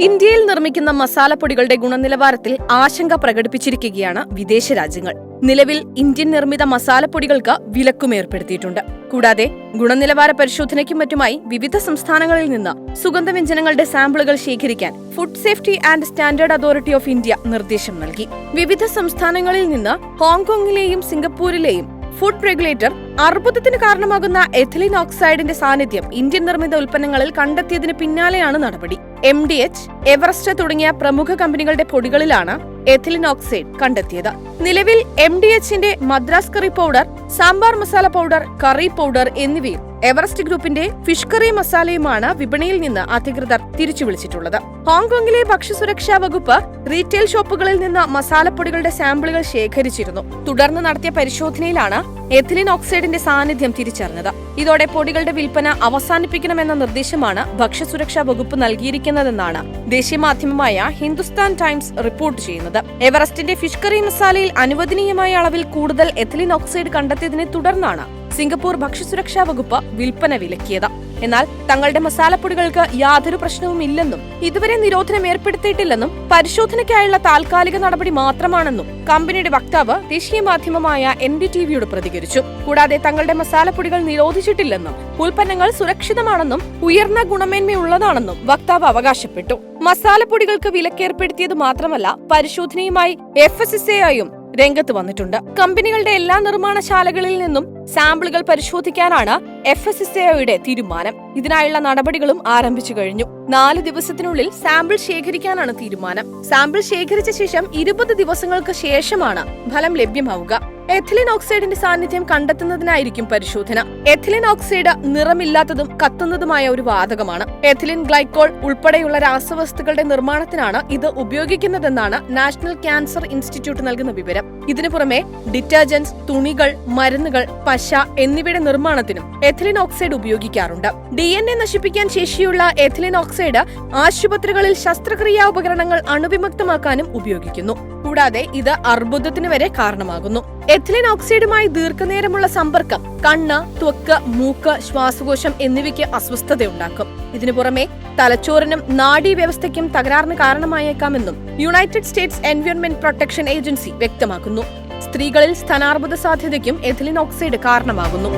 ഇന്ത്യയിൽ നിർമ്മിക്കുന്ന മസാലപ്പൊടികളുടെ ഗുണനിലവാരത്തിൽ ആശങ്ക പ്രകടിപ്പിച്ചിരിക്കുകയാണ് വിദേശ രാജ്യങ്ങൾ. നിലവിൽ ഇന്ത്യൻ നിർമ്മിത മസാലപ്പൊടികൾക്ക് വിലക്കും ഏർപ്പെടുത്തിയിട്ടുണ്ട്. കൂടാതെ ഗുണനിലവാര പരിശോധനയ്ക്കും മറ്റുമായി വിവിധ സംസ്ഥാനങ്ങളിൽ നിന്ന് സുഗന്ധവ്യഞ്ജനങ്ങളുടെ സാമ്പിളുകൾ ശേഖരിക്കാൻ food safety and standard authority of India നിർദ്ദേശം നൽകി. വിവിധ സംസ്ഥാനങ്ങളിൽ നിന്ന് ഹോങ്കോങ്ങിലെയും സിംഗപ്പൂരിലെയും ഫുഡ് റെഗുലേറ്റർ അർബുദത്തിന് കാരണമാകുന്ന എഥിലിൻ ഓക്സൈഡിന്റെ സാന്നിധ്യം ഇന്ത്യൻ നിർമ്മിത ഉൽപ്പന്നങ്ങളിൽ കണ്ടെത്തിയതിന് പിന്നാലെയാണ് നടപടി. MDH, എവറസ്റ്റ് തുടങ്ങിയ പ്രമുഖ കമ്പനികളുടെ പൊടികളിലാണ് എഥിലിൻ ഓക്സൈഡ് കണ്ടെത്തിയത്. നിലവിൽ MDHന്റെ Madras curry powder, sambar masala powder, curry powder എന്നിവയും എവറസ്റ്റ് ഗ്രൂപ്പിന്റെ ഫിഷ് കറി മസാലയുമാണ് വിപണിയിൽ നിന്ന് അധികൃതർ തിരിച്ചു വിളിച്ചിട്ടുള്ളത്. ഹോങ്കോങ്ങിലെ ഭക്ഷ്യസുരക്ഷാ വകുപ്പ് റീറ്റെയിൽ ഷോപ്പുകളിൽ നിന്ന് മസാലപ്പൊടികളുടെ സാമ്പിളുകൾ ശേഖരിച്ചിരുന്നു. തുടർന്ന് നടത്തിയ പരിശോധനയിലാണ് എഥിലിൻ ഓക്സൈഡിന്റെ സാന്നിധ്യം തിരിച്ചറിഞ്ഞത്. ഇതോടെ പൊടികളുടെ വിൽപ്പന അവസാനിപ്പിക്കണമെന്ന നിർദ്ദേശമാണ് ഭക്ഷ്യസുരക്ഷാ വകുപ്പ് നൽകിയിരിക്കുന്നതെന്നാണ് ദേശീയ മാധ്യമമായ ഹിന്ദുസ്ഥാൻ ടൈംസ് റിപ്പോർട്ട് ചെയ്യുന്നത്. എവറസ്റ്റിന്റെ ഫിഷ് കറി മസാലയിൽ അനുവദനീയമായ അളവിൽ കൂടുതൽ എഥിലിൻ ഓക്സൈഡ് കണ്ടെത്തിയതിനെ തുടർന്നാണ് സിംഗപ്പൂർ ഭക്ഷ്യസുരക്ഷാ വകുപ്പ് വിൽപ്പന വിലക്കിയത്. എന്നാൽ തങ്ങളുടെ മസാലപ്പൊടികൾക്ക് യാതൊരു പ്രശ്നവുമില്ലെന്നും ഇതുവരെ നിരോധനം ഏർപ്പെടുത്തിയിട്ടില്ലെന്നും പരിശോധനയ്ക്കായുള്ള താൽക്കാലിക നടപടി മാത്രമാണെന്നും കമ്പനിയുടെ വക്താവ് ദേശീയ മാധ്യമമായ NDTVയോട് പ്രതികരിച്ചു. കൂടാതെ തങ്ങളുടെ മസാലപ്പൊടികൾ നിരോധിച്ചിട്ടില്ലെന്നും ഉൽപ്പന്നങ്ങൾ സുരക്ഷിതമാണെന്നും ഉയർന്ന ഗുണമേന്മയുള്ളതാണെന്നും വക്താവ് അവകാശപ്പെട്ടു. മസാലപ്പൊടികൾക്ക് വിലക്കേർപ്പെടുത്തിയത് മാത്രമല്ല, പരിശോധനയുമായി FSSAIയും രംഗത്ത് വന്നിട്ടുണ്ട്. കമ്പനികളുടെ എല്ലാ നിർമ്മാണശാലകളിൽ നിന്നും സാമ്പിളുകൾ പരിശോധിക്കാനാണ് FSSAIയുടെ തീരുമാനം. ഇതിനായുള്ള നടപടികളും ആരംഭിച്ചു കഴിഞ്ഞു. 4 ദിവസത്തിനുള്ളിൽ സാമ്പിൾ ശേഖരിക്കാനാണ് തീരുമാനം. സാമ്പിൾ ശേഖരിച്ച ശേഷം 20 ദിവസങ്ങൾക്ക് ശേഷമാണ് ഫലം ലഭ്യമാവുക. എഥിലിൻ ഓക്സൈഡിന്റെ സാന്നിധ്യം കണ്ടെത്തുന്നതിനായിരിക്കും പരിശോധന. എഥിലിൻ ഓക്സൈഡ് നിറമില്ലാത്തതും കത്തുന്നതുമായ ഒരു വാതകമാണ്. എഥിലിൻ ഗ്ലൈക്കോൾ ഉൾപ്പെടെയുള്ള രാസവസ്തുക്കളുടെ നിർമ്മാണത്തിനാണ് ഇത് ഉപയോഗിക്കുന്നതെന്നാണ് നാഷണൽ ക്യാൻസർ ഇൻസ്റ്റിറ്റ്യൂട്ട് നൽകുന്ന വിവരം. ഇതിനു പുറമെ ഡിറ്റർജന്റ്സ്, തുണികൾ, മരുന്നുകൾ, പശ എന്നിവയുടെ നിർമ്മാണത്തിനും എഥിലിൻ ഓക്സൈഡ് ഉപയോഗിക്കാറുണ്ട്. DNA നശിപ്പിക്കാൻ ശേഷിയുള്ള എഥിലിൻ ഓക്സൈഡ് ആശുപത്രികളിൽ ശസ്ത്രക്രിയാ ഉപകരണങ്ങൾ അണുവിമുക്തമാക്കാനും ഉപയോഗിക്കുന്നു. കൂടാതെ ഇത് അർബുദത്തിന് വരെ കാരണമാകുന്നു. എഥിലിൻ ഓക്സൈഡുമായി ദീർഘനേരമുള്ള സമ്പർക്കം കണ്ണ്, ത്വക്ക്, മൂക്ക്, ശ്വാസകോശം എന്നിവയ്ക്ക് അസ്വസ്ഥതയുണ്ടാക്കും. ഇതിനു പുറമെ തലച്ചോറിനും നാഡീവ്യവസ്ഥയ്ക്കും തകരാറിന് കാരണമായേക്കാമെന്നും United States Environment Protection Agency വ്യക്തമാക്കുന്നു. സ്ത്രീകളിൽ സ്തനാർബുദ സാധ്യതയ്ക്കും എഥിലിൻ ഓക്സൈഡ് കാരണമാകുന്നു.